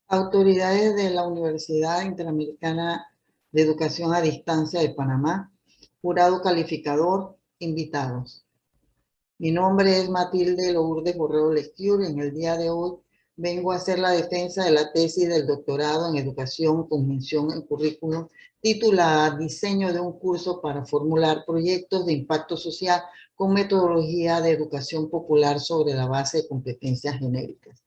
Autoridades de la Universidad Interamericana de Educación a Distancia de Panamá, jurado calificador, invitados. Mi nombre es Matilde Lourdes Borrero Lescure. En el día de hoy vengo a hacer la defensa de la tesis del doctorado en Educación con mención en currículum titulada Diseño de un curso para formular proyectos de impacto social con metodología de educación popular sobre la base de competencias genéricas.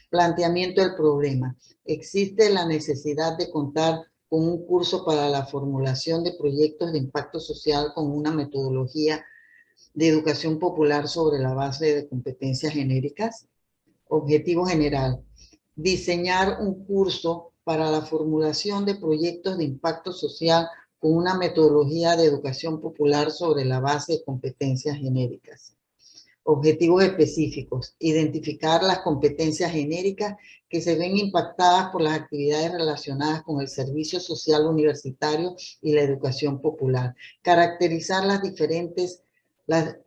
Planteamiento del problema. Existe la necesidad de contar con un curso para la formulación de proyectos de impacto social con una metodología de educación popular sobre la base de competencias genéricas. Objetivo general. Diseñar un curso para la formulación de proyectos de impacto social con una metodología de educación popular sobre la base de competencias genéricas. Objetivos específicos. Identificar las competencias genéricas que se ven impactadas por las actividades relacionadas con el servicio social universitario y la educación popular. Caracterizar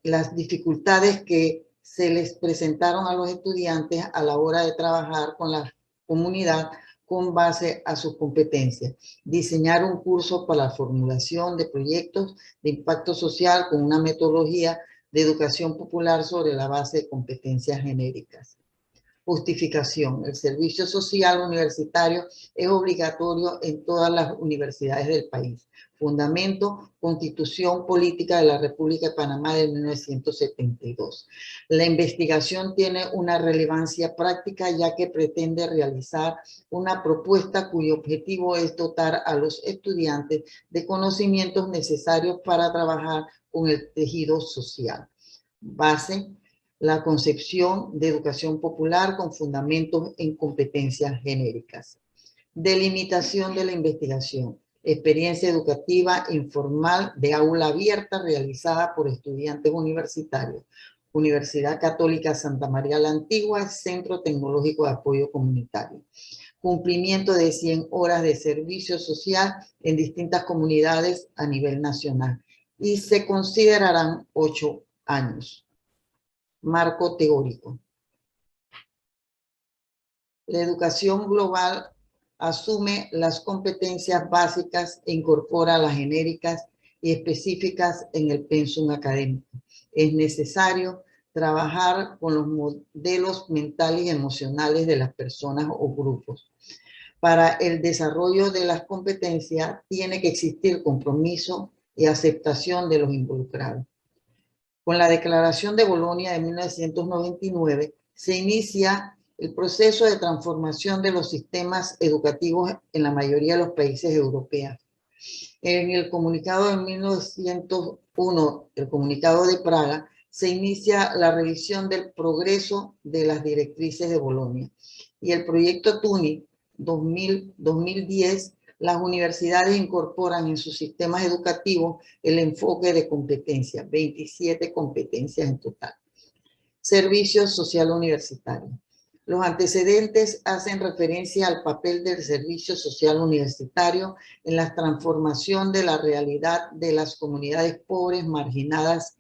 las dificultades que se les presentaron a los estudiantes a la hora de trabajar con la comunidad con base a sus competencias. Diseñar un curso para la formulación de proyectos de impacto social con una metodología de educación popular sobre la base de competencias genéricas. Justificación. El servicio social universitario es obligatorio en todas las universidades del país. Fundamento, Constitución Política de la República de Panamá de 1972. La investigación tiene una relevancia práctica ya que pretende realizar una propuesta cuyo objetivo es dotar a los estudiantes de conocimientos necesarios para trabajar con el tejido social. Base, la concepción de educación popular con fundamentos en competencias genéricas. Delimitación de la investigación. Experiencia educativa informal de aula abierta realizada por estudiantes universitarios. Universidad Católica Santa María la Antigua, Centro Tecnológico de Apoyo Comunitario. Cumplimiento de 100 horas de servicio social en distintas comunidades a nivel nacional. Y se considerarán 8 años. Marco teórico. La educación global asume las competencias básicas e incorpora las genéricas y específicas en el pensum académico. Es necesario trabajar con los modelos mentales y emocionales de las personas o grupos. Para el desarrollo de las competencias tiene que existir compromiso y aceptación de los involucrados. Con la Declaración de Bolonia de 1999 se inicia el proceso de transformación de los sistemas educativos en la mayoría de los países europeos. En el comunicado de 1901, el comunicado de Praga, se inicia la revisión del progreso de las directrices de Bolonia. Y el proyecto TUNI 2010, las universidades incorporan en sus sistemas educativos el enfoque de competencias, 27 competencias en total. Servicio social universitario. Los antecedentes hacen referencia al papel del servicio social universitario en la transformación de la realidad de las comunidades pobres, marginadas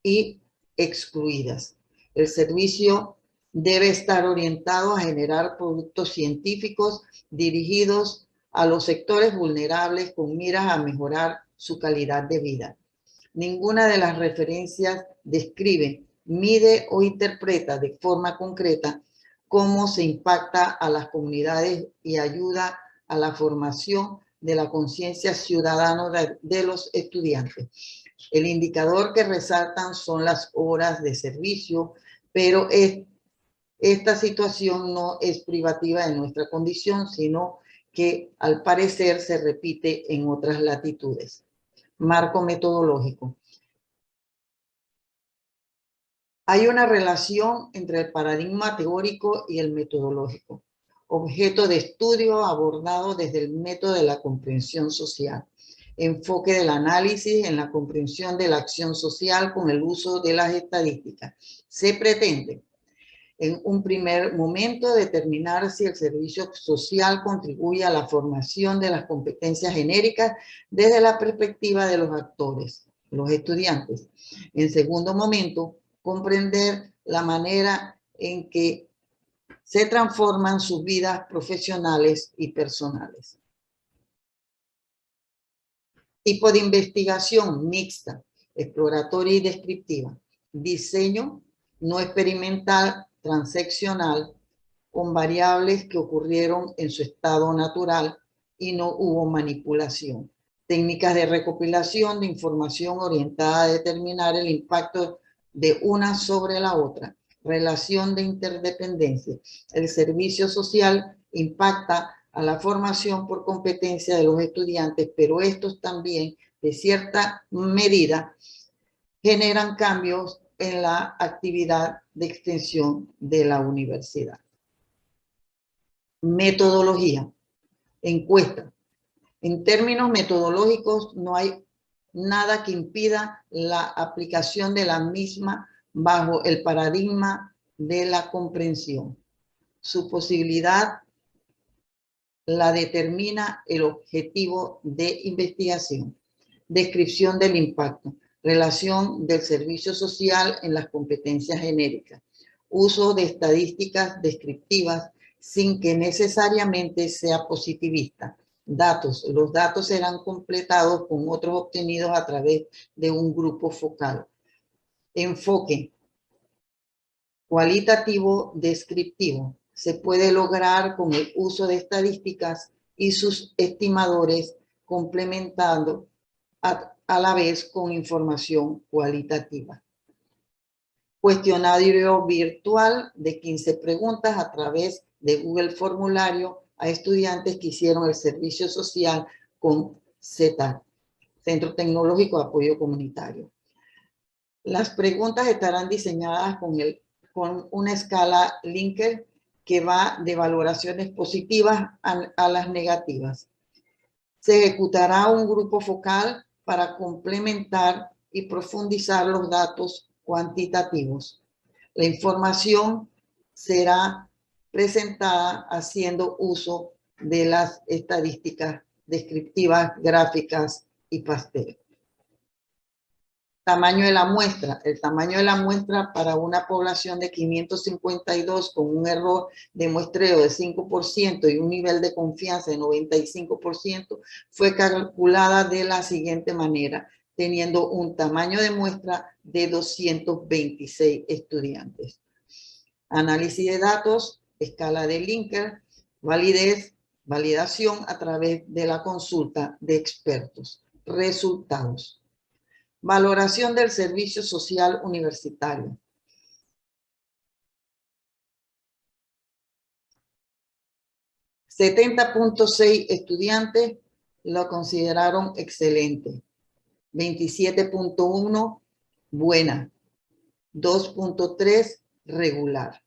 y excluidas. El servicio debe estar orientado a generar productos científicos dirigidos a los sectores vulnerables con miras a mejorar su calidad de vida. Ninguna de las referencias describe, mide o interpreta de forma concreta cómo se impacta a las comunidades y ayuda a la formación de la conciencia ciudadana de los estudiantes. El indicador que resaltan son las horas de servicio, pero esta situación no es privativa de nuestra condición, sino que al parecer se repite en otras latitudes. Marco metodológico. Hay una relación entre el paradigma teórico y el metodológico, objeto de estudio abordado desde el método de la comprensión social, enfoque del análisis en la comprensión de la acción social con el uso de las estadísticas. Se pretende, en un primer momento, determinar si el servicio social contribuye a la formación de las competencias genéricas desde la perspectiva de los actores, los estudiantes. En segundo momento, comprender la manera en que se transforman sus vidas profesionales y personales. Tipo de investigación mixta, exploratoria y descriptiva. Diseño no experimental, transeccional, con variables que ocurrieron en su estado natural y no hubo manipulación. Técnicas de recopilación de información orientada a determinar el impacto de una sobre la otra. Relación de interdependencia. El servicio social impacta a la formación por competencia de los estudiantes, pero estos también, de cierta medida, generan cambios en la actividad de extensión de la universidad. Metodología. Encuesta. En términos metodológicos, no hay nada que impida la aplicación de la misma bajo el paradigma de la comprensión. Su posibilidad la determina el objetivo de investigación. Descripción del impacto. Relación del servicio social en las competencias genéricas. Uso de estadísticas descriptivas sin que necesariamente sea positivista. Datos. Los datos serán completados con otros obtenidos a través de un grupo focal. Enfoque. Cualitativo descriptivo. Se puede lograr con el uso de estadísticas y sus estimadores, complementando a la vez con información cualitativa. Cuestionario virtual de 15 preguntas a través de Google Formulario a estudiantes que hicieron el servicio social con CETAC, Centro Tecnológico de Apoyo Comunitario. Las preguntas estarán diseñadas con una escala Likert que va de valoraciones positivas a las negativas. Se ejecutará un grupo focal para complementar y profundizar los datos cuantitativos. La información será presentada haciendo uso de las estadísticas descriptivas, gráficas y pastel. Tamaño de la muestra. El tamaño de la muestra para una población de 552 con un error de muestreo de 5% y un nivel de confianza de 95% fue calculada de la siguiente manera, teniendo un tamaño de muestra de 226 estudiantes. Análisis de datos, escala de Likert, validez, validación a través de la consulta de expertos. Resultados. Valoración del servicio social universitario. $70.6 estudiantes lo consideraron excelente. 27.1 buena. 2.3 regular.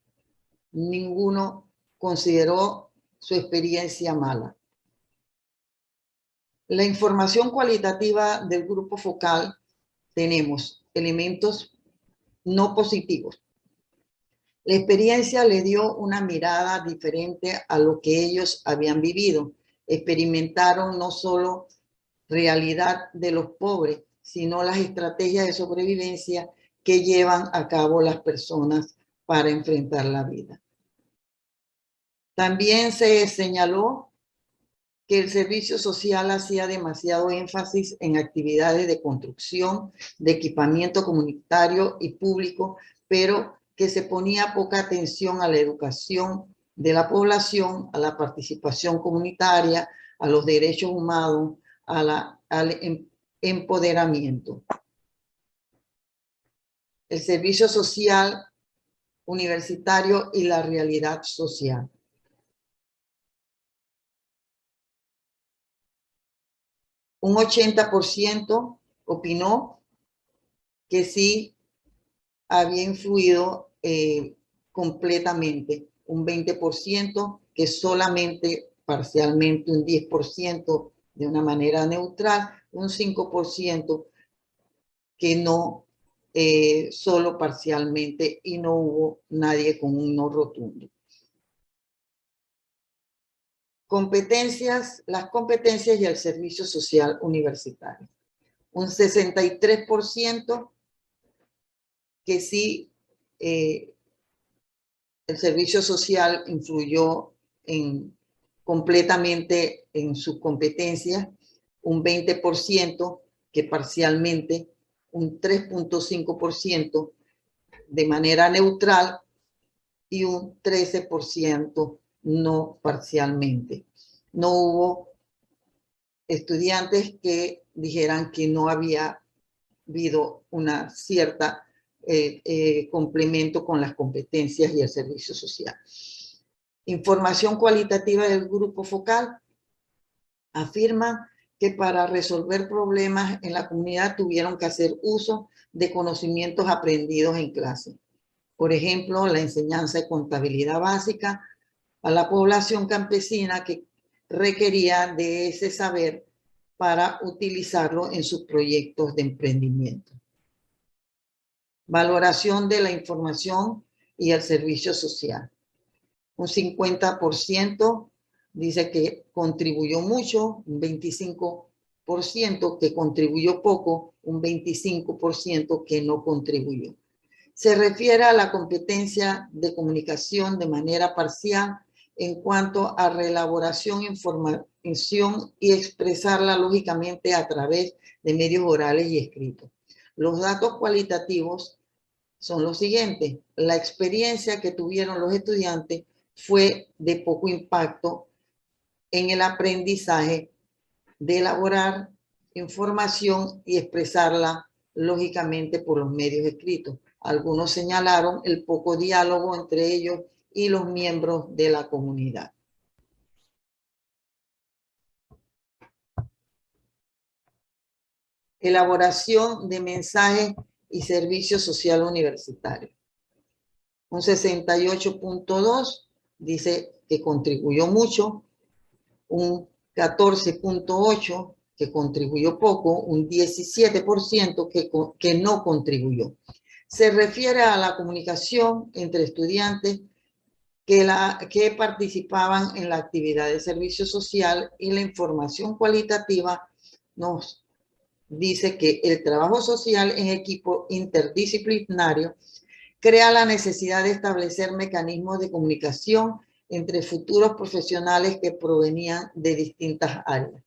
Ninguno consideró su experiencia mala. La información cualitativa del grupo focal. Tenemos elementos no positivos. La experiencia le dio una mirada diferente a lo que ellos habían vivido. Experimentaron no solo realidad de los pobres, sino las estrategias de sobrevivencia que llevan a cabo las personas para enfrentar la vida. También se señaló que el servicio social hacía demasiado énfasis en actividades de construcción, de equipamiento comunitario y público, pero que se ponía poca atención a la educación de la población, a la participación comunitaria, a los derechos humanos, al empoderamiento. El servicio social universitario y la realidad social. Un 80% opinó que sí había influido completamente, un 20% que solamente parcialmente, un 10% de una manera neutral, un 5% que no, solo parcialmente, y no hubo nadie con un no rotundo. Competencias, las competencias y el servicio social universitario. Un 63% que sí el servicio social influyó completamente en sus competencias, un 20% que parcialmente, un 3.5% de manera neutral y un 13% no parcialmente. No hubo estudiantes que dijeran que no había habido una cierta complemento con las competencias y el servicio social. Información cualitativa del grupo focal afirma que para resolver problemas en la comunidad tuvieron que hacer uso de conocimientos aprendidos en clase. Por ejemplo, la enseñanza de contabilidad básica a la población campesina que requería de ese saber para utilizarlo en sus proyectos de emprendimiento. Valoración de la información y el servicio social. Un 50% dice que contribuyó mucho, un 25% que contribuyó poco, un 25% que no contribuyó. Se refiere a la competencia de comunicación de manera parcial en cuanto a reelaboración, información y expresarla lógicamente a través de medios orales y escritos. Los datos cualitativos son los siguientes. La experiencia que tuvieron los estudiantes fue de poco impacto en el aprendizaje de elaborar información y expresarla lógicamente por los medios escritos. Algunos señalaron el poco diálogo entre ellos y los miembros de la comunidad. Elaboración de mensajes y servicio social universitario. Un 68.2 dice que contribuyó mucho, un 14.8 que contribuyó poco, un 17% que no contribuyó. Se refiere a la comunicación entre estudiantes que participaban en la actividad de servicio social, y la información cualitativa nos dice que el trabajo social en equipo interdisciplinario crea la necesidad de establecer mecanismos de comunicación entre futuros profesionales que provenían de distintas áreas.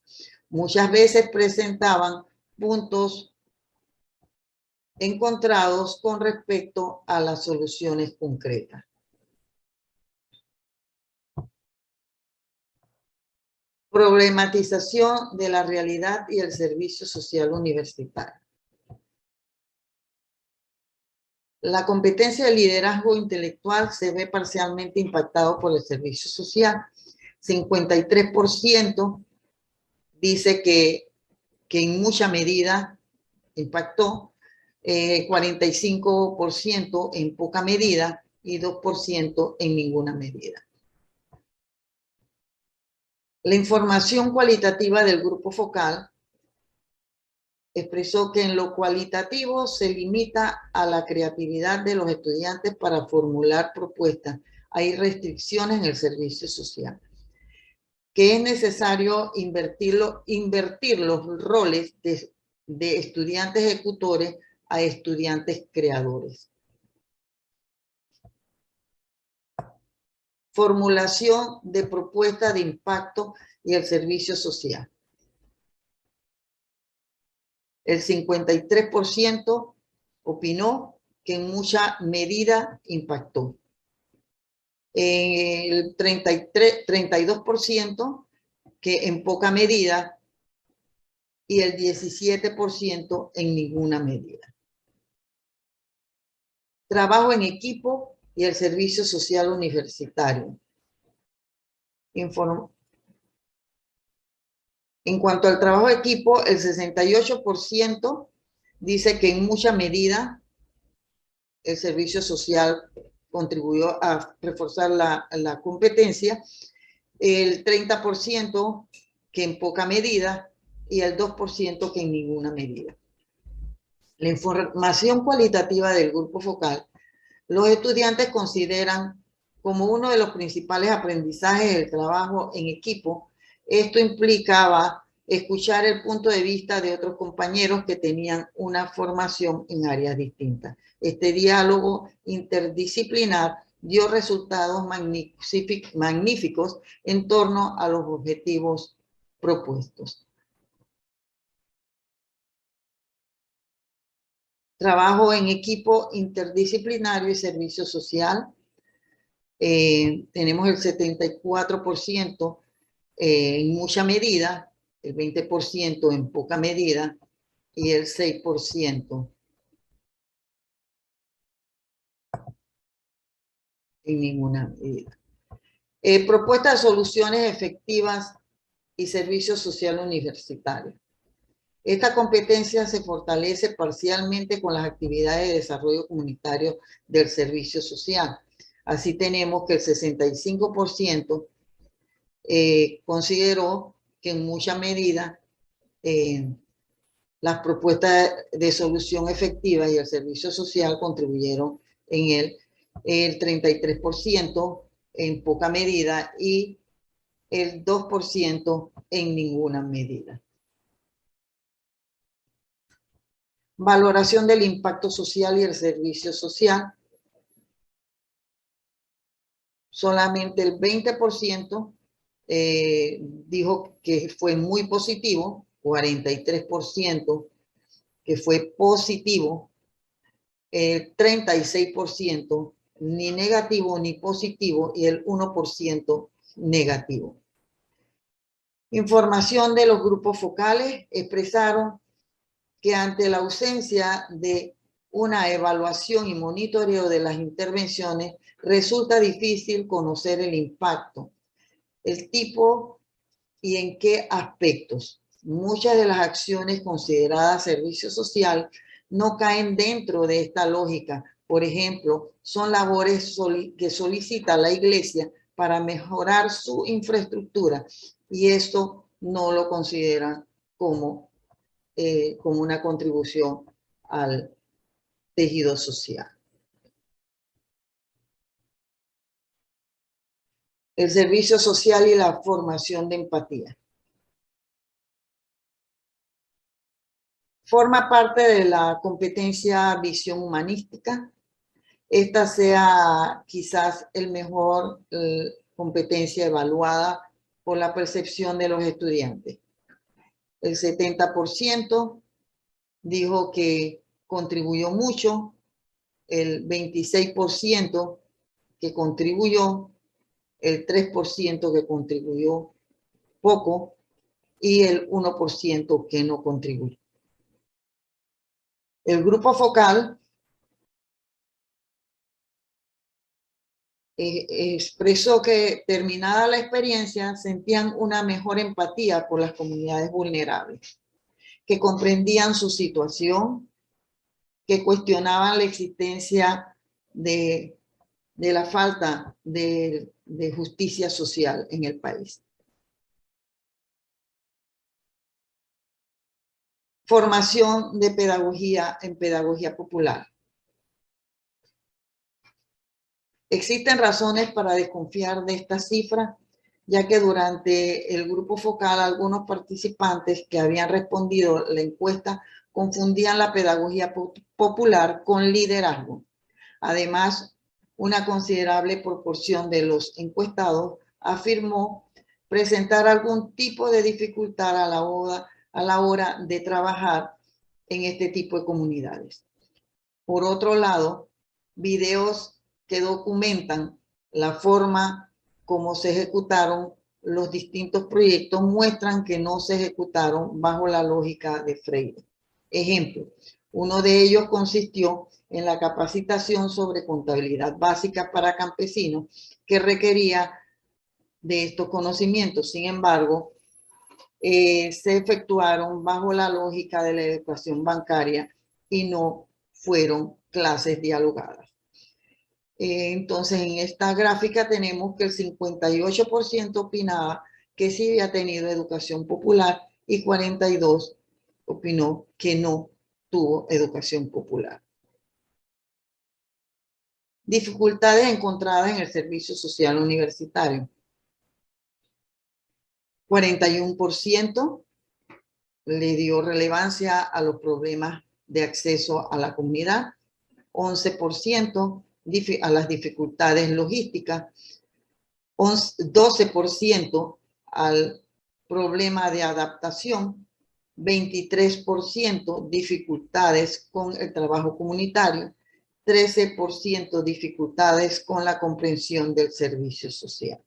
Muchas veces presentaban puntos encontrados con respecto a las soluciones concretas. Problematización de la realidad y el servicio social universitario. La competencia de liderazgo intelectual se ve parcialmente impactado por el servicio social. 53% dice que en mucha medida impactó, 45% en poca medida y 2% en ninguna medida. La información cualitativa del grupo focal expresó que en lo cualitativo se limita a la creatividad de los estudiantes para formular propuestas. Hay restricciones en el servicio social. Que es necesario invertir los roles de estudiantes ejecutores a estudiantes creadores. Formulación de propuesta de impacto y el servicio social. El 53% opinó que en mucha medida impactó. El 32% que en poca medida y el 17% en ninguna medida. Trabajo en equipo y el servicio social universitario. En cuanto al trabajo de equipo, el 68% dice que en mucha medida el servicio social contribuyó a reforzar la competencia, el 30% que en poca medida y el 2% que en ninguna medida. La información cualitativa del grupo focal, los estudiantes consideran como uno de los principales aprendizajes el trabajo en equipo. Esto implicaba escuchar el punto de vista de otros compañeros que tenían una formación en áreas distintas. Este diálogo interdisciplinar dio resultados magníficos en torno a los objetivos propuestos. Trabajo en equipo interdisciplinario y servicio social. Tenemos el 74% en mucha medida, el 20% en poca medida y el 6% en ninguna medida. Propuesta de soluciones efectivas y servicio social universitario. Esta competencia se fortalece parcialmente con las actividades de desarrollo comunitario del servicio social. Así tenemos que el 65% consideró que en mucha medida las propuestas de solución efectiva y el servicio social contribuyeron en él, el 33% en poca medida y el 2% en ninguna medida. Valoración del impacto social y el servicio social. Solamente el 20% dijo que fue muy positivo, 43% que fue positivo, 36% ni negativo ni positivo y el 1% negativo. Información de los grupos focales expresaron que ante la ausencia de una evaluación y monitoreo de las intervenciones, resulta difícil conocer el impacto, el tipo y en qué aspectos. Muchas de las acciones consideradas servicio social no caen dentro de esta lógica. Por ejemplo, son labores que solicita la iglesia para mejorar su infraestructura y esto no lo consideran como una contribución al tejido social. El servicio social y la formación de empatía. Forma parte de la competencia visión humanística. Esta sea quizás el mejor competencia evaluada por la percepción de los estudiantes. El 70% dijo que contribuyó mucho, el 26% que contribuyó, el 3% que contribuyó poco y el 1% que no contribuyó. El grupo focal expresó que terminada la experiencia sentían una mejor empatía por las comunidades vulnerables, que comprendían su situación, que cuestionaban la existencia de la falta de justicia social en el país. Formación de pedagogía en pedagogía popular. Existen razones para desconfiar de esta cifra, ya que durante el grupo focal algunos participantes que habían respondido la encuesta confundían la pedagogía popular con liderazgo. Además, una considerable proporción de los encuestados afirmó presentar algún tipo de dificultad a la hora de trabajar en este tipo de comunidades. Por otro lado, videos que documentan la forma como se ejecutaron los distintos proyectos muestran que no se ejecutaron bajo la lógica de Freire. Ejemplo, uno de ellos consistió en la capacitación sobre contabilidad básica para campesinos que requería de estos conocimientos. Sin embargo, se efectuaron bajo la lógica de la educación bancaria y no fueron clases dialogadas. Entonces, en esta gráfica tenemos que el 58% opinaba que sí había tenido educación popular y 42% opinó que no tuvo educación popular. Dificultades encontradas en el servicio social universitario. 41% le dio relevancia a los problemas de acceso a la comunidad. 11% a las dificultades logísticas, 12% al problema de adaptación, 23% dificultades con el trabajo comunitario, 13% dificultades con la comprensión del servicio social.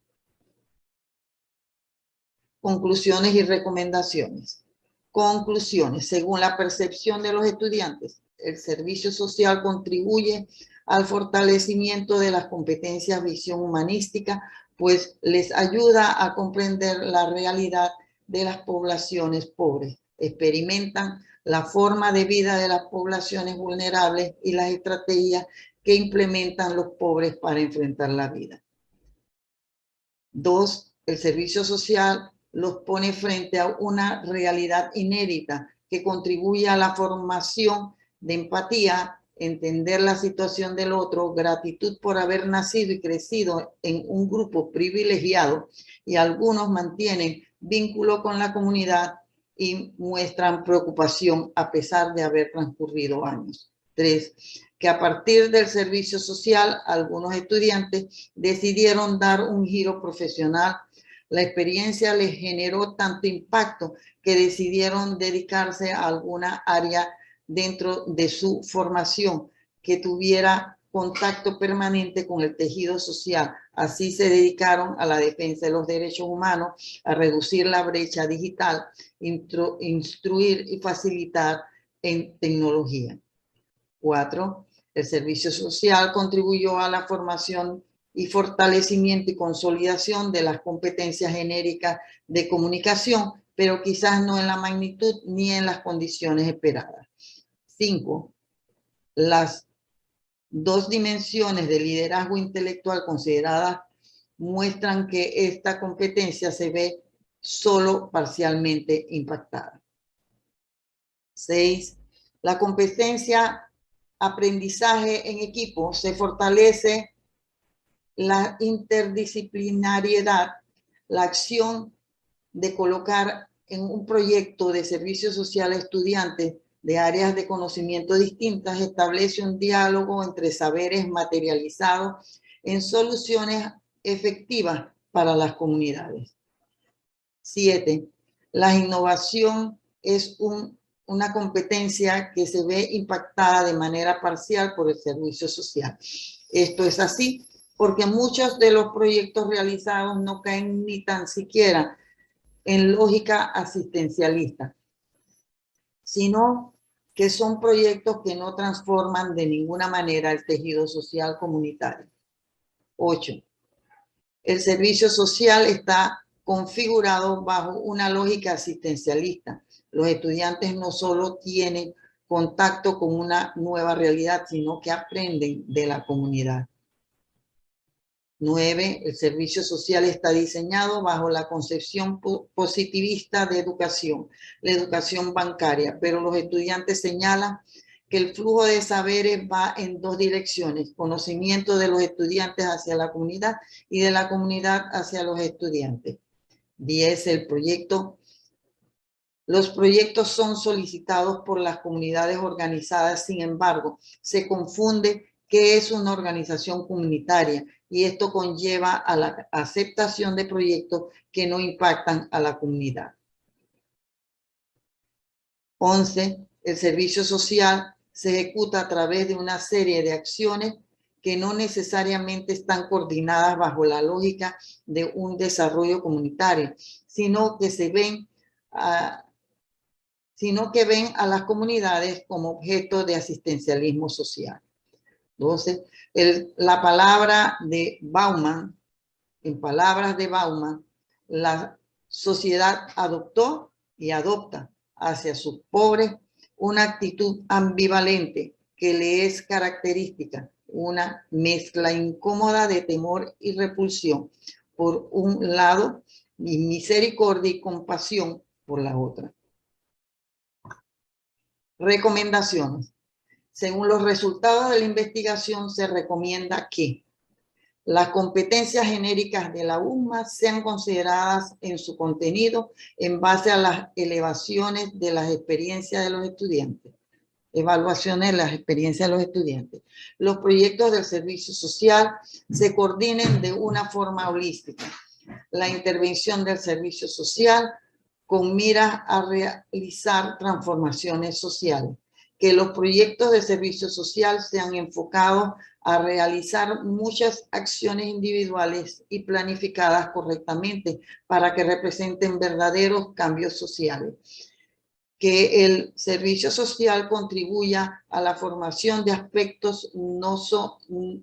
Conclusiones y recomendaciones. Conclusiones. Según la percepción de los estudiantes, el servicio social contribuye al fortalecimiento de las competencias visión humanística, pues les ayuda a comprender la realidad de las poblaciones pobres. Experimentan la forma de vida de las poblaciones vulnerables y las estrategias que implementan los pobres para enfrentar la vida. 2. El servicio social los pone frente a una realidad inédita que contribuye a la formación de empatía, entender la situación del otro, gratitud por haber nacido y crecido en un grupo privilegiado, y algunos mantienen vínculo con la comunidad y muestran preocupación a pesar de haber transcurrido años. 3. Que a partir del servicio social, algunos estudiantes decidieron dar un giro profesional. La experiencia les generó tanto impacto que decidieron dedicarse a alguna área dentro de su formación que tuviera contacto permanente con el tejido social. Así se dedicaron a la defensa de los derechos humanos, a reducir la brecha digital, instruir y facilitar en tecnología. 4. El servicio social contribuyó a la formación y fortalecimiento y consolidación de las competencias genéricas de comunicación, pero quizás no en la magnitud ni en las condiciones esperadas. 5. Las dos dimensiones de liderazgo intelectual consideradas muestran que esta competencia se ve solo parcialmente impactada. 6. La competencia aprendizaje en equipo se fortalece la interdisciplinariedad, la acción de colocar en un proyecto de servicio social a estudiantes de áreas de conocimiento distintas establece un diálogo entre saberes materializados en soluciones efectivas para las comunidades. 7. La innovación es una competencia que se ve impactada de manera parcial por el servicio social. Esto es así porque muchos de los proyectos realizados no caen ni tan siquiera en lógica asistencialista, sino que son proyectos que no transforman de ninguna manera el tejido social comunitario. 8. El servicio social está configurado bajo una lógica asistencialista. Los estudiantes no solo tienen contacto con una nueva realidad, sino que aprenden de la comunidad. 9. El servicio social está diseñado bajo la concepción positivista de educación, la educación bancaria, pero los estudiantes señalan que el flujo de saberes va en dos direcciones: conocimiento de los estudiantes hacia la comunidad y de la comunidad hacia los estudiantes. 10. Los proyectos son solicitados por las comunidades organizadas, sin embargo, se confunde qué es una organización comunitaria y esto conlleva a la aceptación de proyectos que no impactan a la comunidad. 11. El servicio social se ejecuta a través de una serie de acciones que no necesariamente están coordinadas bajo la lógica de un desarrollo comunitario, sino que ven a las comunidades como objeto de asistencialismo social. 12. La palabra de Bauman, en palabras de Bauman, la sociedad adoptó y adopta hacia sus pobres una actitud ambivalente que le es característica, una mezcla incómoda de temor y repulsión por un lado y misericordia y compasión por la otra. Recomendaciones. Según los resultados de la investigación, se recomienda que las competencias genéricas de la UMA sean consideradas en su contenido en base a las elevaciones de las experiencias de los estudiantes. evaluaciones de las experiencias de los estudiantes. Los proyectos del servicio social se coordinen de una forma holística. La intervención del servicio social con miras a realizar transformaciones sociales. Que los proyectos de servicio social sean enfocados a realizar muchas acciones individuales y planificadas correctamente para que representen verdaderos cambios sociales. Que el servicio social contribuya a la formación de aspectos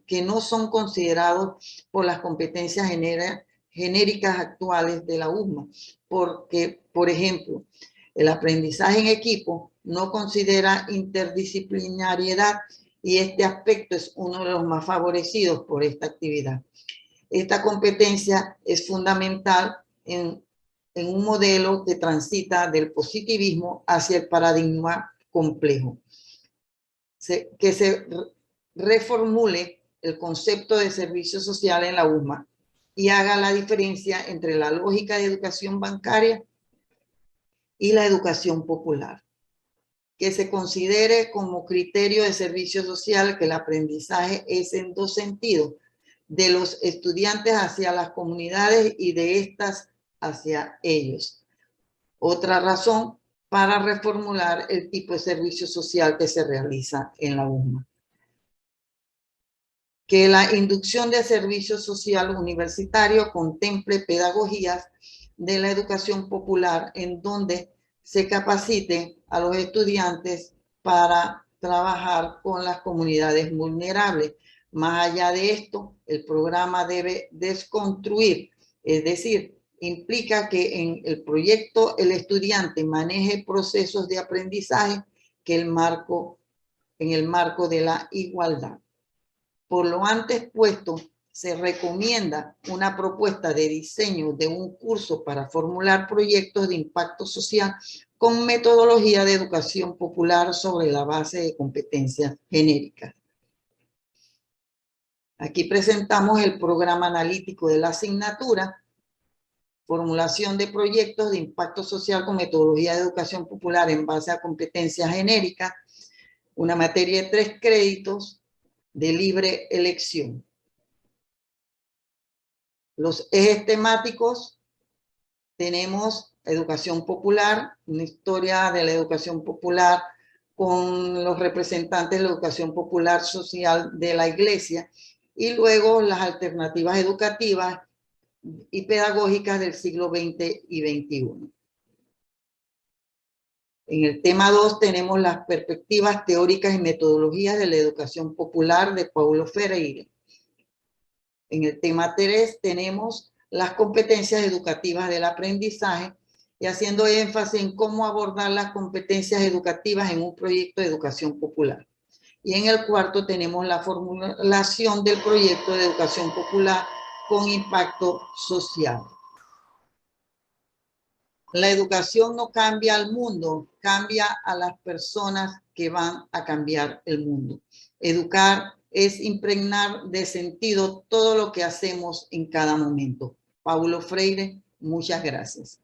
que no son considerados por las competencias genéricas actuales de la USMA, porque, por ejemplo, el aprendizaje en equipo no considera interdisciplinariedad y este aspecto es uno de los más favorecidos por esta actividad. Esta competencia es fundamental en un modelo que transita del positivismo hacia el paradigma complejo. Que se reformule el concepto de servicio social en la USMA y haga la diferencia entre la lógica de educación bancaria y la educación popular. Que se considere como criterio de servicio social que el aprendizaje es en dos sentidos, de los estudiantes hacia las comunidades y de estas hacia ellos. Otra razón para reformular el tipo de servicio social que se realiza en la USMA. Que la inducción de servicio social universitario contemple pedagogías de la educación popular en donde se capacite a los estudiantes para trabajar con las comunidades vulnerables. Más allá de esto, el programa debe desconstruir, es decir, implica que en el proyecto el estudiante maneje procesos de aprendizaje en el marco de la igualdad. Por lo antes puesto, se recomienda una propuesta de diseño de un curso para formular proyectos de impacto social con metodología de educación popular sobre la base de competencias genéricas. Aquí presentamos el programa analítico de la asignatura, formulación de proyectos de impacto social con metodología de educación popular en base a competencias genéricas, una materia de 3 créditos de libre elección. Los ejes temáticos, tenemos educación popular, una historia de la educación popular con los representantes de la educación popular social de la iglesia, y luego las alternativas educativas y pedagógicas del siglo XX y XXI. En el tema 2 tenemos las perspectivas teóricas y metodologías de la educación popular de Paulo Freire. En el tema 3 tenemos las competencias educativas del aprendizaje y haciendo énfasis en cómo abordar las competencias educativas en un proyecto de educación popular. Y en el 4 tenemos la formulación del proyecto de educación popular con impacto social. La educación no cambia al mundo, cambia a las personas que van a cambiar el mundo. Educar es impregnar de sentido todo lo que hacemos en cada momento. Paulo Freire, muchas gracias.